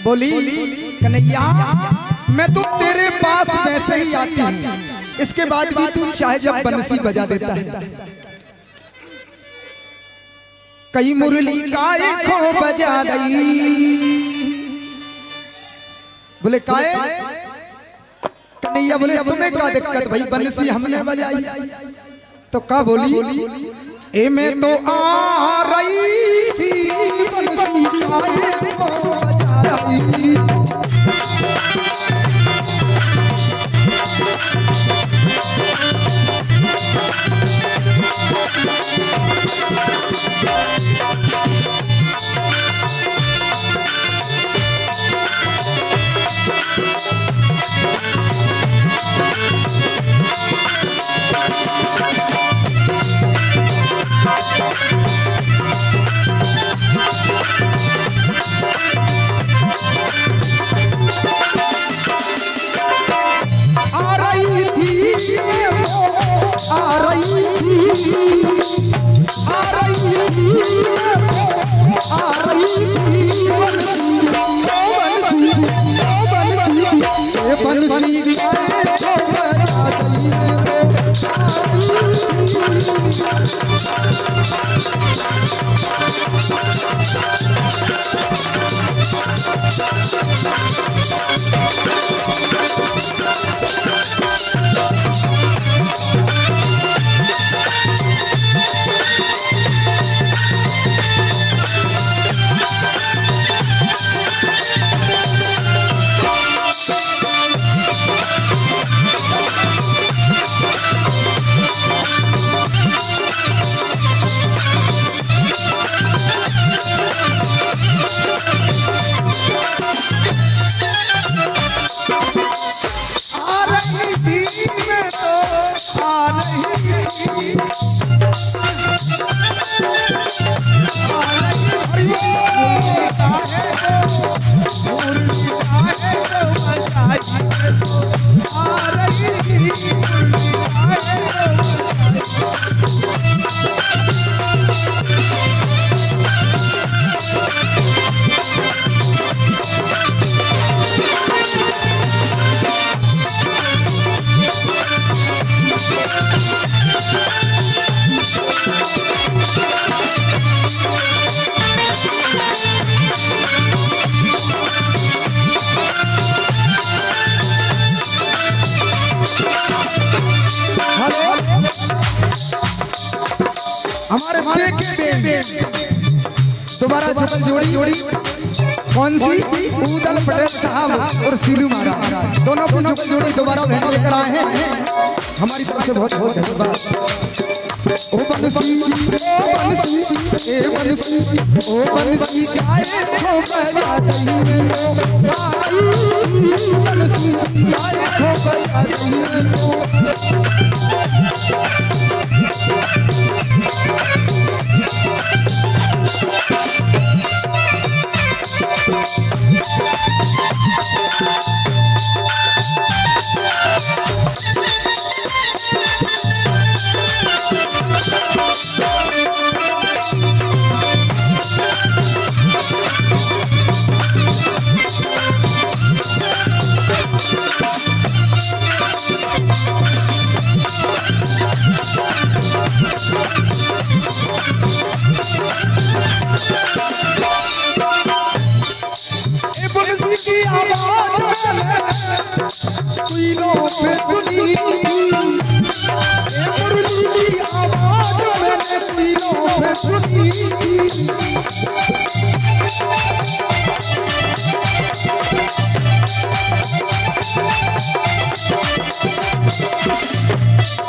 बोली कन्हैया मैं तो तेरे पास वैसे ही आती हूँ, इसके बाद भी तू चाहे जब बंसी बजा देता है। कई मुरली काए खो बजा दई, बोले काए कन्हैया, बोले तुम्हें क्या दिक्कत भाई, बंसी हमने बजाई। तो का बोली ए मैं तो आ रही थी बंसी काए खो बजा दई। हमारे दोबारा जुगल जोड़ी कौन सी, उदल पटेल साहब और सीलू महाराज, दोनों की जुगल जोड़ी दोबारा भेंट लेकर आए हैं। हमारी तरफ से बहुत बहुत धन्यवाद। ओ बंसी ओ बंसी ए बंसी ओ बंसी गाए खो बजा दई, बंसी गाए खो बजा दई।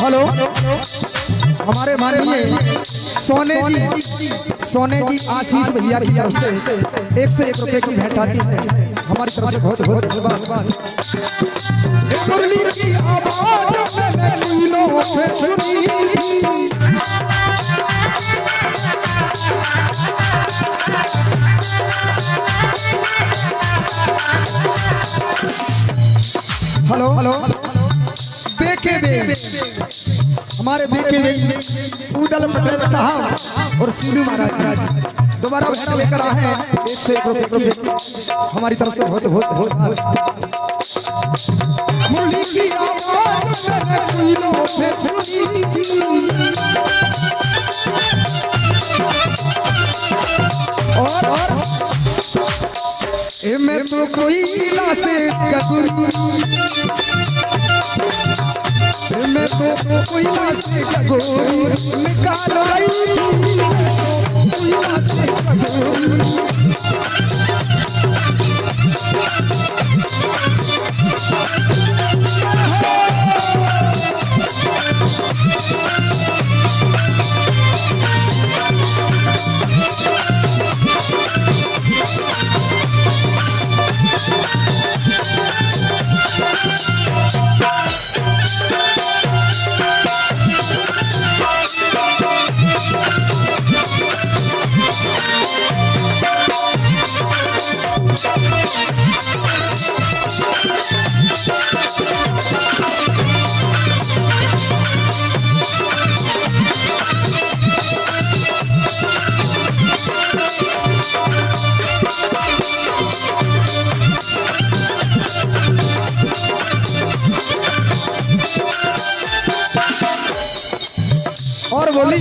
हेलो, हमारे माननीय सोने जी आशीष भैया की तरफ से 1 से 1 रुपए की भेंट आती है। हमारी तरफ से बहुत बहुत धन्यवाद। हेलो हेलो, बेके बे हमारे बेके बे उदल पटेल साहब और सीलू महाराज दोबारा भेंट लेकर आए हैं 1 से 1 रुपए हमारी तरफ से बहुत बहुत बहुत मुरली की आवाज मैंने कोयलों पे सुनी थी और मैं तो कोयला से गगुरी मैं तो कोयला से गगुरी निकाल रही कोयला से गगुरी और बोली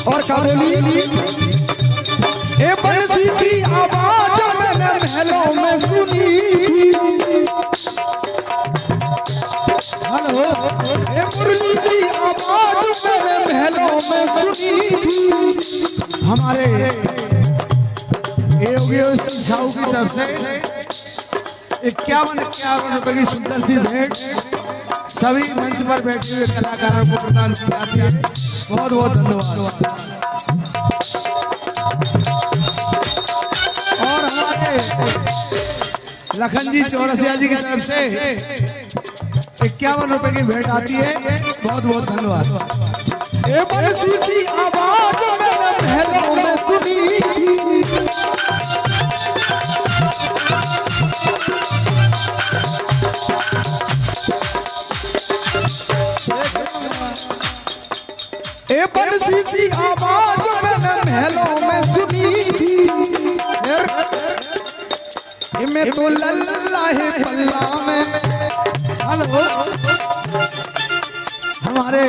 और क्या बोली ए बंसी की आवाज मैंने महलों में सुनी हेलो ए मुरली की आवाज मैंने महलों में सुनी थी हमारे साहू की तरफ से 51 रुपए की सुंदर सी भेंट सभी मंच पर बैठे हुए कलाकारों को प्रदान की जाती है। बहुत बहुत धन्यवाद। और हमारे लखन जी चौरसिया जी की तरफ से 51 रुपए की भेंट आती है। बहुत बहुत धन्यवाद। आवाज मैंने महलों में सुनी थी बंसी की आवाज मैंने महलों में सुनी थी मैं तो लल्ला है पल्ला में हेलो हमारे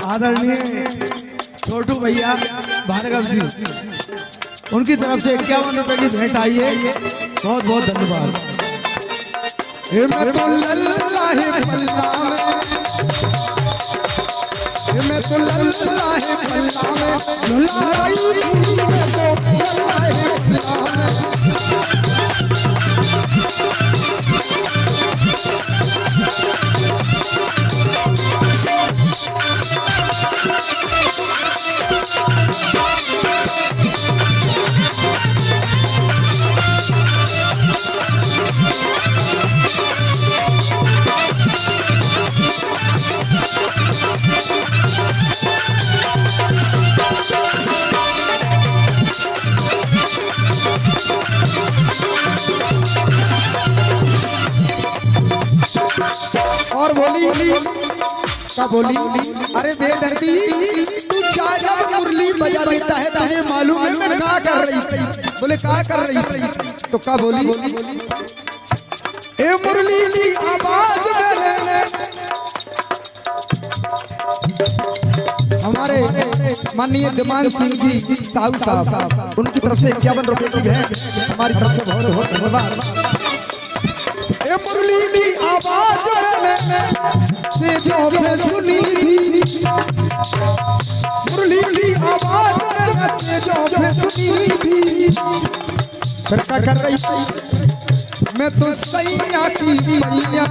आदरणीय छोटू भैया भार्गव जी उनकी तरफ से 51 रुपए की भेंट आई है। बहुत बहुत धन्यवाद। मैं तो लल्ला है पल्ला में मैं तो लल्ला है पल्ला में लुला रही मैं तो लल्ला है पल्ला में और बोली क्या बोली अरे बेदर्दी तू जब मुरली बजा देता है तुझे मालूम है मैं क्या कर रही थी बोले क्या कर रही थी तो क्या बोली ए मुरली की आवाज मेरे हमारे माननीय दिमान सिंह जी साहू साहब उनकी तरफ से 51 रुपए की भेंट हमारी तरफ से बहुत बहुत धन्यवाद। मुरली की आवाज मैंने से जो मैं सुनी थी मुरली की आवाज मैंने से जो मैं सुनी थी फिर क्या कर रही थी मैं तो सैया की पैया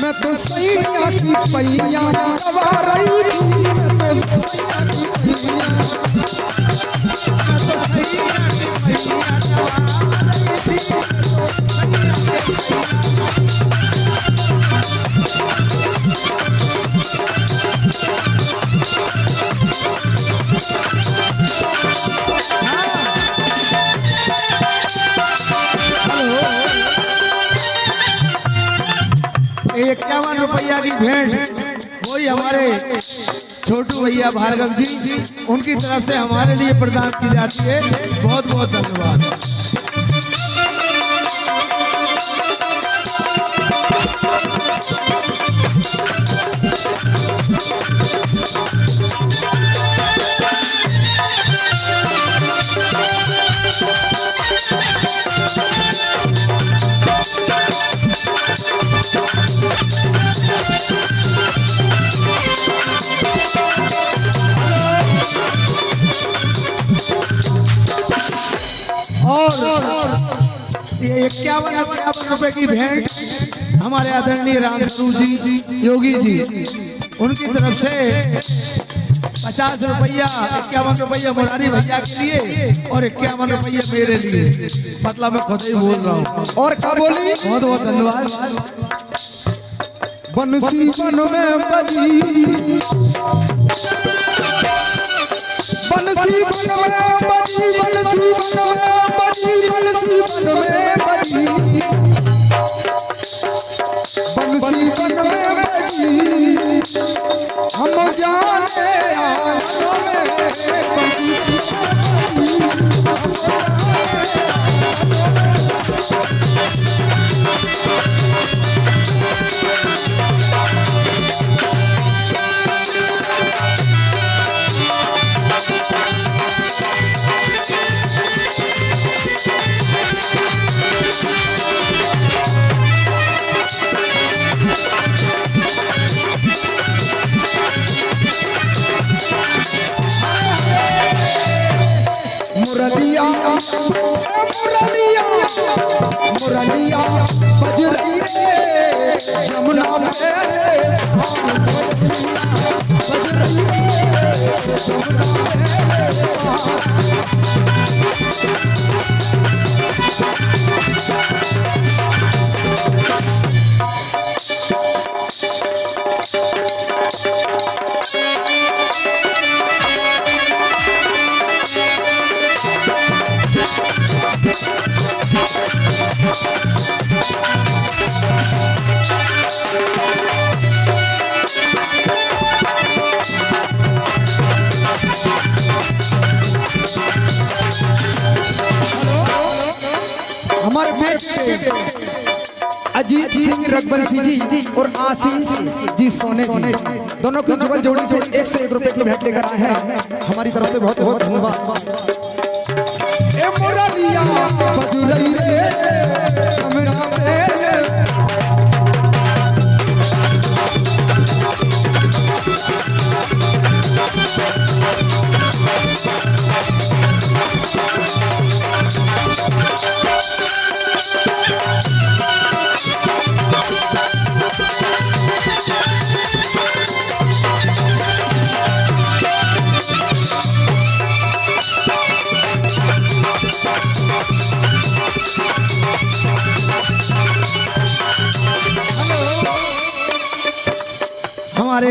मैं तो सैया की पैया दबा रही थी मैं तो सैया की पैया भेंट वही हमारे छोटू भैया भार्गव जी, उनकी तरफ से हमारे लिए प्रदान की जाती है। बहुत बहुत धन्यवाद। और ये 51 रुपए की भेंट हमारे आदरणीय राम स्वरूप जी, योगी जी, उनकी तरफ से 50 रुपया, 51 रुपया मुरारी भैया के लिए और 51 रुपया मेरे लिए। मतलब मैं खुद ही बोल रहा हूँ। और क्या बोली? बहुत बहुत धन्यवाद। बंसी बन में बजी, बंसी बन में बजी, बंसी बन में बजी, बंसी बन में बजी, बंसी बन में बजी, हम जाने आंखों में मुरलिया मुरलिया मुरलिया बज रही रे यमुना मेरे, बज रही रे यमुना हमारे बेटे अजीत सिंह रघुवंशी जी और आशीष जी सोने जी, दोनों की जुगल जोड़ी से 101 रुपए की भेंट लेकर आए हैं। हमारी तरफ से बहुत बहुत धन्यवाद। ए मुरलिया बजुलई रे हमरा बेले, हमारे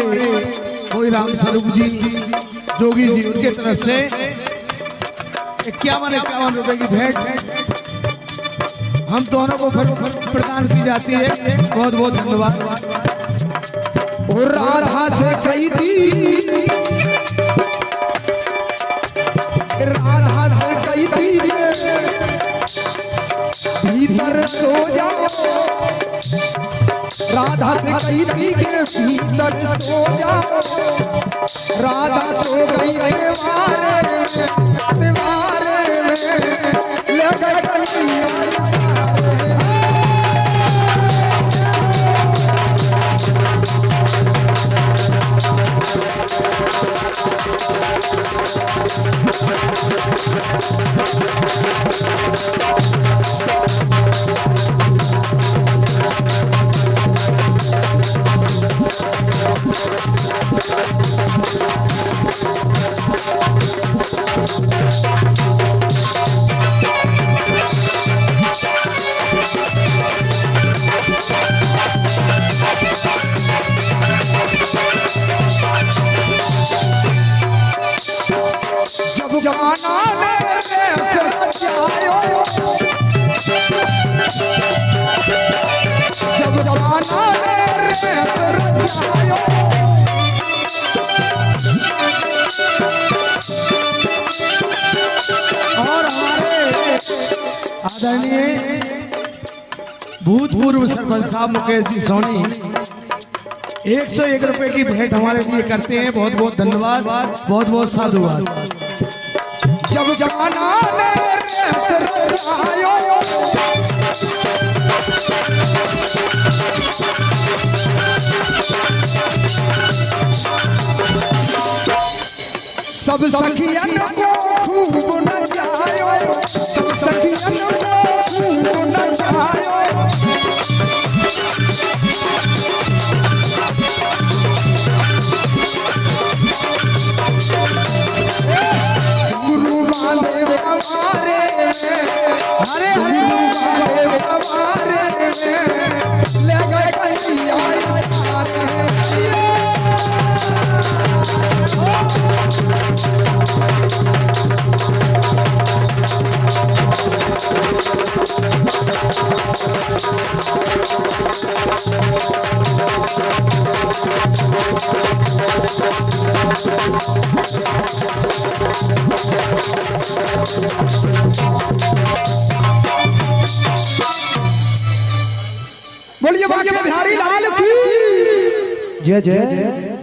कोई राम स्वरूप जी, जोगी जी, उनके तरफ से 51 रुपए की भेंट हम दोनों को प्रदान की जाती है। बहुत बहुत धन्यवाद। और राधा से कही थी, राधा से कही थी भीतर सो जाओ, राधा से कही थी के भीतर सो जाओ, राधा सो गई दीवारे दीवारे में लगा जमाना मेरे असर जायो, जब जमाना मेरे रचायो और हमारे आदरणीय भूतपूर्व सरपंच साहब मुकेश जी सोनी 101 रुपए की भेंट हमारे लिए करते हैं। बहुत बहुत धन्यवाद, बहुत बहुत साधुवाद। जब गाना ने रचायो सब सखियन को खूब नचायो सब सखियन को खूब नचायो गुरु महादेव हमारे हरे हरे महादेव हमारे ले गए कन्हैया सारे बोलिए बांके बिहारी लाल की जय जय।